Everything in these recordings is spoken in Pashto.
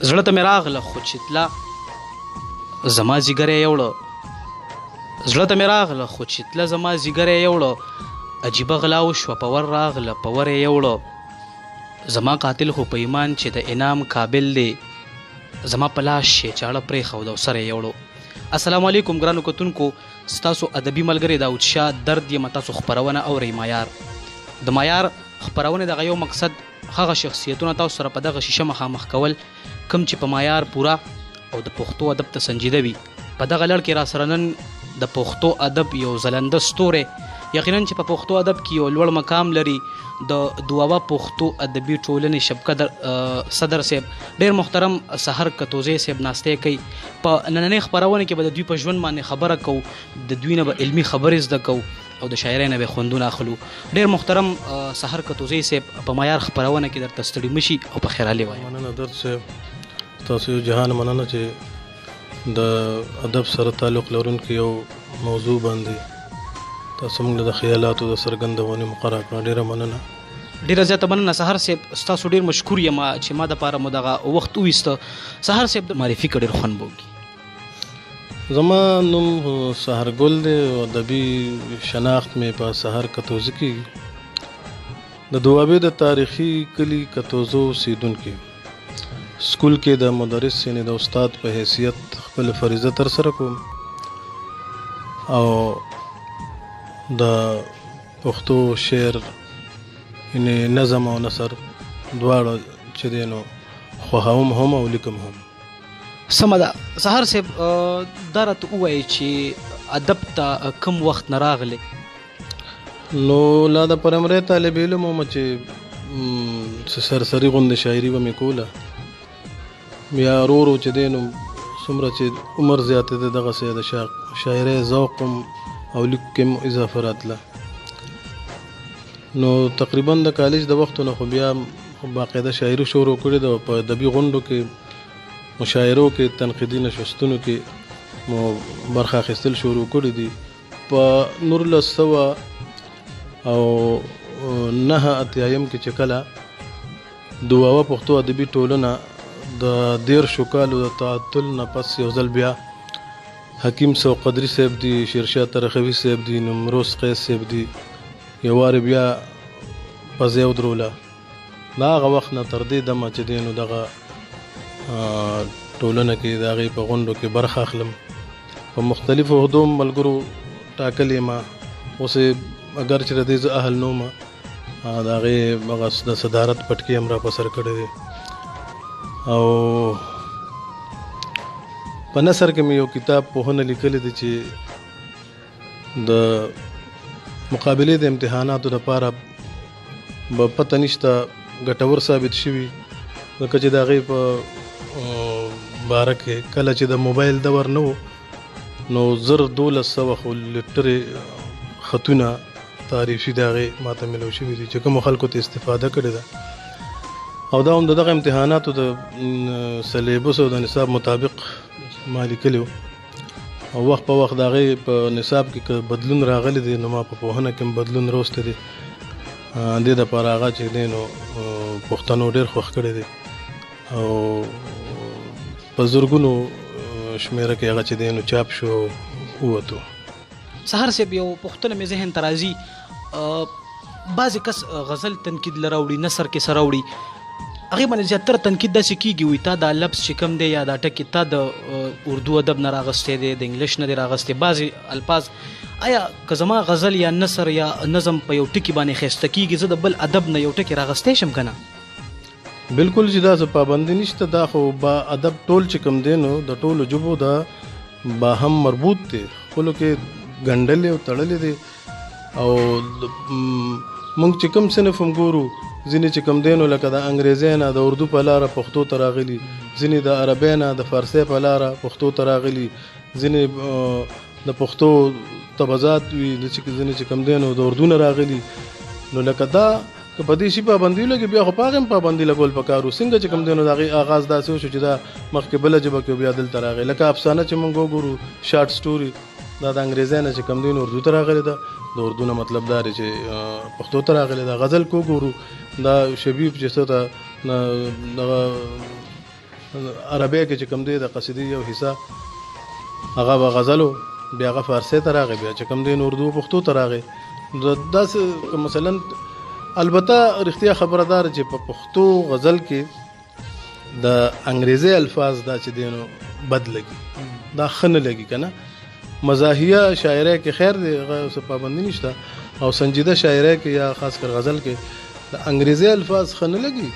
زړه ته مې راغله خو چې تله زما ځیګر یې یوړه زړه ته مې راغله خو چې تله زما ځیګر یې یوړه عجیبه غلا وشوه په ور راغله په ور یې یوړه زما قاتل خو په ایمان چې د انعام قابل دی زما په لاس شي چاړه پرېښود او سر یې یوړو. السلام علیکم ګرانو کتونکو، ستاسو ادبي ملګری داود شاه درد یم تاسو خپرونه اورئ. مایار د مایار خپرونې دغه یو مقصد هغه شخصیتونه تاسو سره په دغه شیشه مخامخ کول کوم چې په معیار پوره او د پښتو ادب ته سنجیده وي. په دغه لړ کې را سره نن د پښتو ادب یو ځلنده ستوری، یقینا چې په پښتو ادب کې یو لوړ مقام لري، د دوابه پښتو ادبي ټولنې شبکه صدر صاحب ډېر محترم سحر کتوزی صاحب ناستی کوي. په نننۍ خپرونه کې به د دوی په ژوند باندې خبره کوو، د دوی نه به علمي خبرې زده کوو او د شاعرۍ نه به خوندونه اخلو. ډېر محترم سحر کتوزی صاحب په معیار خپرونه کې درته ستړي مشي او په خیرالي وایي. مننه درد صاحب، تاسو یو جهان مننه چې د ادب سره تعلق لرونکي یو موضوع باندې تاسو موږ له خیالاتو د څرګندونې مقرره کړه. ډېره مننه، ډېره زیاته مننه سحر صاحب، ستاسو ډېر مشکور یم چې ما دپاره مو دغه وخت وویسته. سحر صاحب د معرفي که ډېر خوند به وکړي. زما نوم سحرګل دی او ادبي شناخت مې په سحر کتوزي کېږي. د دوابې د تاریخي کلي کتوزو اوسېدونکی، سکول کې د مدرس یعنې د استاد په حیثیت خپل فریضه ترسره کوم او د پښتو شعر یعنې نظم او نثر دواړه چې دی نو خوښوم هم او لیکم هم. سمه ده سحر صاحب، دا راته ووایي چې ادب ته کوم وخت نه راغلی؟ نو لا د پرایمرۍ طالب علم وم چې سرسري غوندې شاعري به مې کوله. بیا ورو ورو چې دی نو څومره چې عمر زیاتېده دغسې د شاعرۍ ذوق هم او لیک کې هم اضافه راتله. نو تقریبا د کالج د وختو نه خو بیا باقاعده شاعري شروع کړې ده. په ادبي غونډو کې، مشاعرو کې، تنقیدي نشستونو کې مو برخه اخیستل شروع کړي دي. په 1989 کې چې کله دوابه پښتو ادبي ټولنه د 13 کالو د تعطل نه پس یو ځل بیا حکیم سوقدري صاحب دي، شیرشاه ترخوي صاحب دي، نمروز قیس صاحب دي، یو وارې بیا په ځای ودروله. د هغه وخت نه تر دې دمه چې دی نو دغه ټولنه کې د هغې په غونډو کې برخه اخلم. په مختلفو عهدو ملګرو ټاکلې ما، اوس اگر چې د دې زه اهل نه وم، د هغې هغه د صدارت پټکي هم را په سر کړی دی. او په نثر کې مې یو کتاب پوهنه لیکلی دی چې د مقابلې د امتحاناتو لپاره به پته نشته ګټور ثابت شوي، ځکه چې د هغې په باره کې کله چې د موبایل دور نه و نو 1200 خو لیټرې خطونه تعریفي د هغې ماته ملو شوي دي چې کومو خلکو ته استفاده کړې ده. او دا هم د دغه امتحاناتو د سلیبس او د نصاب مطابق ما لیکلي و. او وخت په وخت د هغې په نصاب کې که بدلون راغلی دی نو ما په پوهنه کې هم بدلون راوستی دی. دې دپاره هغه چې دی نو پښتنو ډېر خوښ کړی دی او په زرګونو شمېره کې هغه چې دی نو چاپ شو ووتو. سحر صاحب، یو پوښتنه مې ذهن ته راځي، بعضې کس غزل تنقید له راوړي، نثر کې سره راوړي، هغې باندې زیاتره تنقید داسې کېږي وي تا دا لفظ چې کوم دی یا دا ټکي تا د اردو ادب نه راغستی دی، د انګلیش نه دی راغستی، بعضې الفاظ. آیا که زما غزل یا نثر یا نظم په یو ټکي باندې ښایسته کېږي، زه د بل ادب نه یو ټکي راغستی شم که نه؟ بالکل چې دا څه پابندي نشته. دا خو با ادب ټول چې کوم دی نو د ټولو ژبو دا با هم مربوط دی، خپلو کې ګنډلې او تړلې دی. او موږ چې کوم صنف هم ګورو، ځینې چې کوم دی نو لکه د انګریزۍ نه د اردو په لاره پښتو ته راغلي، ځینې د عربۍ نه د فارسۍ په لاره پښتو ته راغلي، ځینې د پښتو تبذات وي، ځینې چې کوم دی نو د اردو نه راغلي. نو لکه دا که په دې شي پابندي ولګي بیا خو په هغې هم پابندي لګول پکار و. څنګه چې کوم دی نو د هغې آغاز داسې وشو چې دا مخکې بله ژبه کې بیا دلته راغی. لکه افسانه چې موږ وګورو، شارټ سټوري، دا د انګریزۍ نه چې کوم دی نو اردو ته راغلی ده، د اردو نه مطلب دا دی چې پښتو ته راغلی ده. غزل کو ګورو، دا شبیب چې څه ته دغه عربی کې چې کوم دی د قصیدې یو حصہ هغه به غزلو بیا هغه فارسی ته راغی بیا چې کوم دی اردو پښتو ته راغی داسې مثلا البته رښتیا خبردار چې په پښتو غزل کې د انګریزي الفاظ دا چې دی نو بد لګي دا ښه نه لګي که نه مزاحیه شاعرۍ کې خیر دی هغه څه پابندي نشته او سنجیده شاعرۍ کې یا خاص کر غزل کې د انګریزي الفاظ ښه نه لګي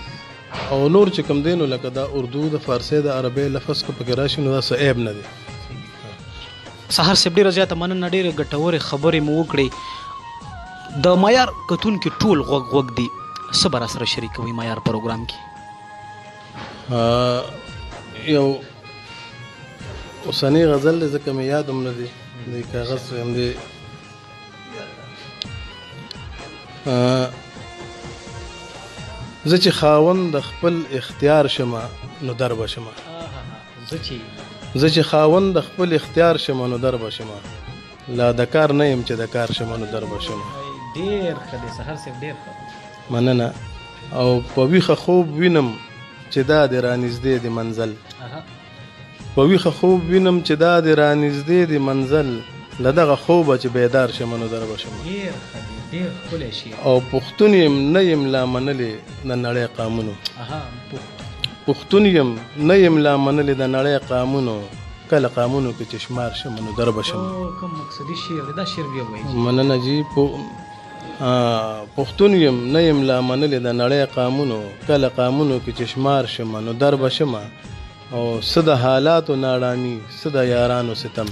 او نور چې کوم دی نو لکه دا اردو د فارسی د عربي لفظ که پکې راشي نو دا څه عیب نه دی. سهار صاحب ډېره زیاته مننه ډېرې ګټورې خبرې مو وکړې د معیار کتونکي ټول غوږ دي څه به راسره شریکوي معیار پروګرام کې یو اوسنی غزل دی ځکه مې یاد هم نه دی د کاغذ هم دی زه چې خاوند د خپل اختیار شمه نو در به شمه زه چې خاوند د خپل اختیار شمه نو در به شمه لا د کار نه یم چې د کار شمه نو در به شمه ډېر ښه دی سهار صاحب ډېر ښه مننه او په ویښه خوب وینم چې دا د رانږدې د منزل په ویښه خوب وینم چې دا د رانږدې د منزل له دغه خوبه چې بیدار شمه نو در به شمه او پښتون یم نه یم لا منلې د نړۍ قامونو پښتون یم نه یم لا منلې د نړۍ قامونو کله قامونو کې چې شمار شمه نو در به شمه مننه جی پښتون یم نه یم لا منلې د نړۍ قامونو کله قامونو کې چې شمار شمه نو در به شمه او څه د حالاتو ناړامي څه د یارانو ستم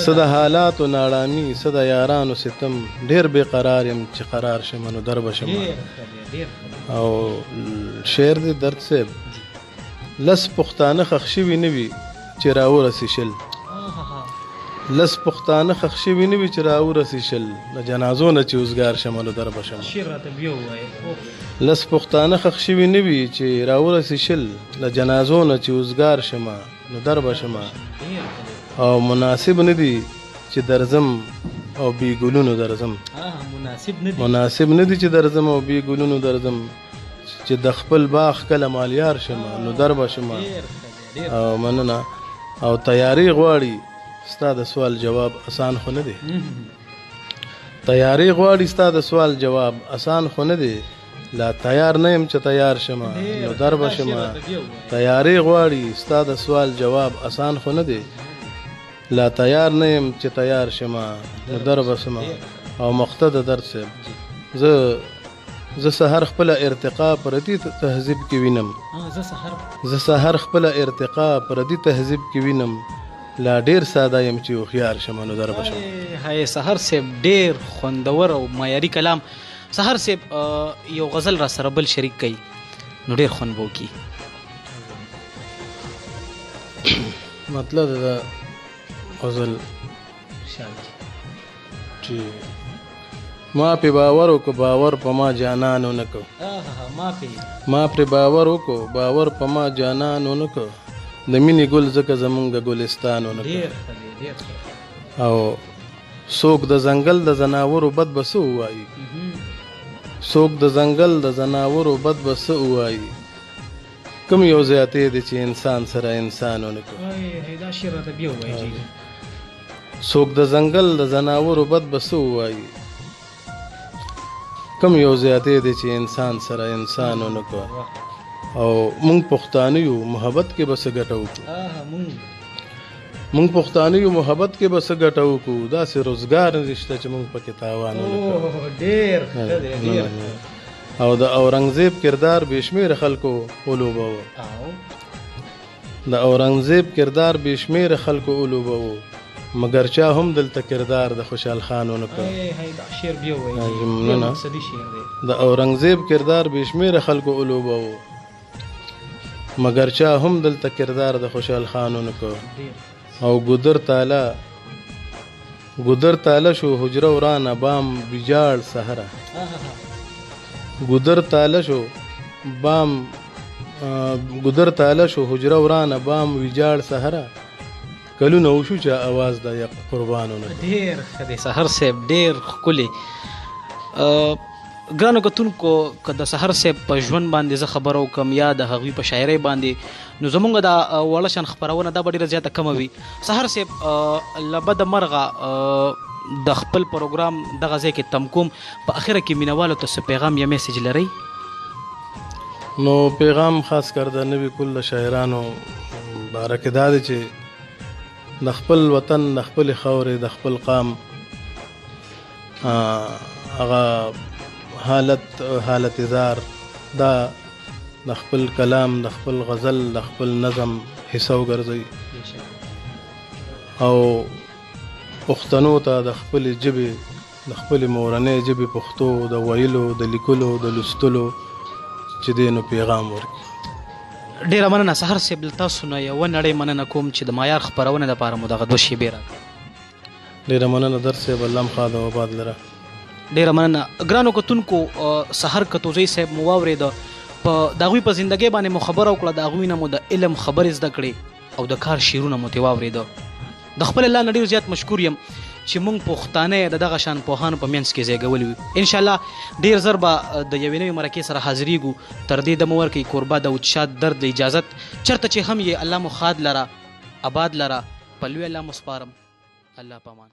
څه د حالاتو ناړامي څه د یارانو ستم ډېر بې قرار یم چې قرار شمه نو در به شمه او شعر دی درد صاحب لس پښتانه ښخ شوي نه وي چې راورسي شل لس پښتانه ښخ شوي نه وي چې راورسي شل د جنازو نه چې اوزګار شمه نو در به شمه لس پښتانه ښخ شوي نه وي چې راورسي شل د جنازو نه چې اوزګار شمه نو در به شمه او مناسب نه دي چې درځم او بی ګلونو درځم مناسب نه دي چې درځم او بی ګلونو درځم چې د خپل باغ کله مالیار شمه نو در به شمه او مننه او تیاری غواړي ستا د سوال جواب آسان خو نه دی تیاری غواړي ستا د سوال جواب آسان خو نه دی لا تیار نه یم چې تیار شمه نو در به شمه تیاری غواړي ستا د سوال جواب آسان خو نه دی لا تیار نه یم چې تیار شمه نو در به شمه او مقته د درد صاحب زه سحر خپل ارتقا پردي تهذیب کې وینم زه سحر خپل ارتقا پردي تهذیب کې وینم لا ډیر ساده یم چې هوښیار شمه نو در به شمه هاي سحر صاحب ډیر خوندور او معیاري کلام سحر صاحب یو غزل را سره بل شریک کوي نو ډیر خوند به وکړي مطلب د غزل چې ما پې باور وکړو باور په ما جانانو نه کو ما پرې باور وکړو باور په ما جانانو نه کو د مینې ګل ځکه زمونږ د ګلستانو نه کو او څوک د ځنګل د زناورو بد به څه ووایي څوک د ځنګل د زناورو بد به څه ووایي کوم یو زیاتې دی چې انسان سره انسانو نه کو څوک د ځنګل د زناورو بد به څه ووایي کم یو زیاتې دی چې انسان سره انسانو نه کو او مونږ پښتانه یو محبت کې به څه ګټه وکړو مونږ پښتانه یو محبت کې به څه ګټه وکړو داسې روزګار نشته چې مونږ پکې تاوان ونه کړو او د اورنګزیب کردار بې شمېره خلکو ولوبوه د اورنګزیب کردار بې شمېره خلکو ولوبوه مگر چا هم دلته کردار د خوشحال خان ونه کړ د اورنګزیب کردار بې شمېره خلکو ولوبوه مگر چا هم دلته کردار د خوشحال خان ونه کړ او ګودر تاله شو حجره ورانه بام ویجاړ سهره ګودر تاله شو حجره ورانه بام ویجاړ سهره کلونه وشو چې اواز د قربانو نه ډېر ښه دی سحر صاحب ډېر ښکلی ګرانو کتونکو که د سحر صاحب په ژوند باندې زه خبره وکړم یا د هغوی په شاعرۍ باندې نو زمونږ دا وړه شان خپرونه دا به ډېره زیاته کمه وي. سحر صاحب له بده مرغه د خپل پروګرام دغه ځای کې تم کوم، په اخره کې مینوالو ته څه پیغام یا میسیج لرئ؟ نو پیغام خاص کر د نوي کل شاعرانو باره کې دا دی چې د خپل وطن، د خپلې خاورې، د خپل قام هغه حالت زار دا د خپل کلام، د خپل غزل، د خپل نظم حصه وګرځوي او پښتنو ته د خپلې ژبې، د خپلې مورنۍ ژبې پښتو د ویلو، د لیکلو، د لوستلو چې دی نو پیغام ورکړي. ډېره مننه سحر صاحب، له تاسو نه یوه نړۍ مننه کوم چې د معیار خپرونې دپاره مو دغه 2 شیبې راکړه. ډېره مننه در صاحب، الله م ښاد او آباد لره. ډېره مننه. ګرانو کتونکو سحر کتوزی صاحب مو واورېده، په د هغوی په زندګۍ باندې مو خبره وکړه، د هغوی نه مو د علم خبرې زده کړې او د کار شعرونه مو ترې واورېده. د خپل الله نه ډېر زیات مشکور یم چې موږ پښتانه د دغه شان پوهانو په منځ کې زیږولي وي. انشاءالله ډېر زر به د یوې نوې مرکې سره حاضرېږو. تر دې دمه ورکوي کوربه د وچشات درد د اجازت. چېرته چې هم یې الله مو ښاد لره، آباد لره، په لوی الله مو سپارم. الله پامان.